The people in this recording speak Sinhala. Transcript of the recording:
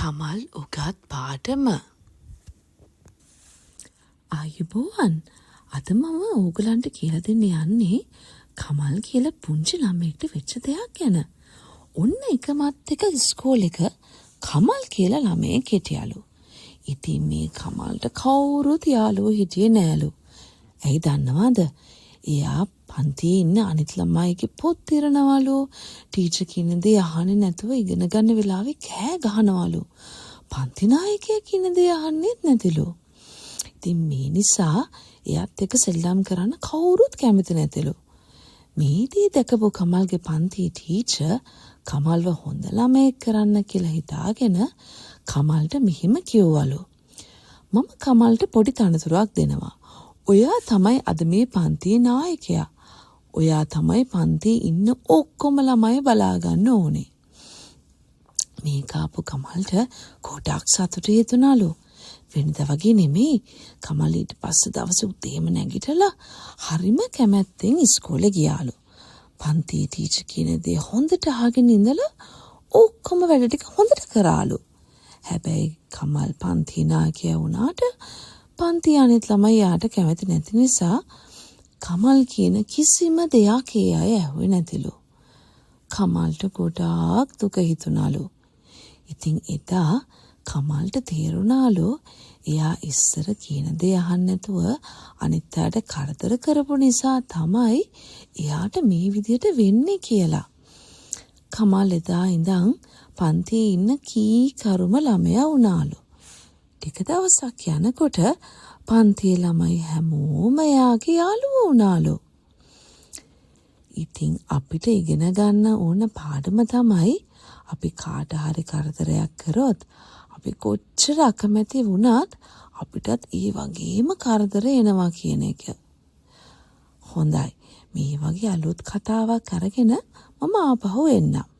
කමල් උගත් පාඩම ආයුබෝවන් අද මම ඕගලන්ට කියලා දෙන්න යන්නේ කමල් කියලා පුංචි ළමයෙක්ට වෙච්ච දෙයක් ගැන. ඔන්න එකමත් එක ඉස්කෝලේක කමල් කියලා ළමයෙක් හිටියලු. ඉතින් මේ කමල්ට කවුරුත් යාළුවෝ හිටියේ නෑලු. ඇයි දන්නවද? එයා පන්තියේ ඉන්න අනිත් ළමයිගේ පොත් තිරනවලු. ටීචර් කියන දේ අහන්නේ නැතුව ඉගෙන ගන්න වෙලාවේ කෑ ගහනවලු. පන්ති නායකයා කියන දේ අහන්නෙත් නැතිලු. ඉතින් මේ නිසා එයාත් එක්ක සෙල්ලම් කරන්න කවුරුත් කැමති නැතිලු. මේ දේ දැකපු කමල්ගේ පන්ති ටීචර් කමල්ව හොඳ ළමයෙක් කරන්න කියලා හිතාගෙන කමල්ට මෙහෙම කිව්වලු. මම කමල්ට පොඩි තනතුරක් දෙනවා. ඔයා තමයි අද මේ පන්තියේ නායකයා. ඔයා තමයි පන්තියේ ඉන්න ඔක්කොම ළමයි බලාගන්න ඕනේ. මේ කාපු කමල්ට ගොඩක් සතුටු හිතුණලු. වෙනදා වගේ නෙමෙයි. කමල් ඊට පස්සේ දවසේ උදේම නැගිටලා හරිම කැමැත්තෙන් ඉස්කෝලේ ගියාලු. පන්තියේ ටීචර් කියන දේ හොඳට අහගෙන ඉඳලා ඔක්කොම වැඩ ටික හොඳට කරාලු. හැබැයි කමල් පන්ති නායකයා වුණාට පන්ති අනිත් ළමයි යාට කැමති නැති නිසා කමල් කියන කිසිම දෙයක් ඒ අය ඇහුවේ නැතිලු. කමල්ට ගොඩාක් දුක හිතුණලු. ඉතින් එදා කමල්ට තේරුණාලු එයා ඉස්සර කියන දේ අහන්න නැතුව අනිත් අයට කරදර කරපු නිසා තමයි එයාට මේ විදියට වෙන්නේ කියලා. කමල් එදා ඉඳන් පන්තියේ ඉන්න කීකරුම ළමයා වුණාලු. ටික දවසක් යනකොට පන්තියේ ළමයි හැමෝම එයාගේ යාළුවෝ වුණාලු. ඉතින් අපිට ඉගෙන ගන්න ඕන පාඩම තමයි අපි කාට හරි කරදරයක් කරොත් අපි කොච්චර අකමැති වුණත් අපිටත් ඒ වගේම කරදර එනවා කියන එක. හොඳයි. මේ වගේ අලුත් කතාවක් අරගෙන මම ආපහු එන්නම්.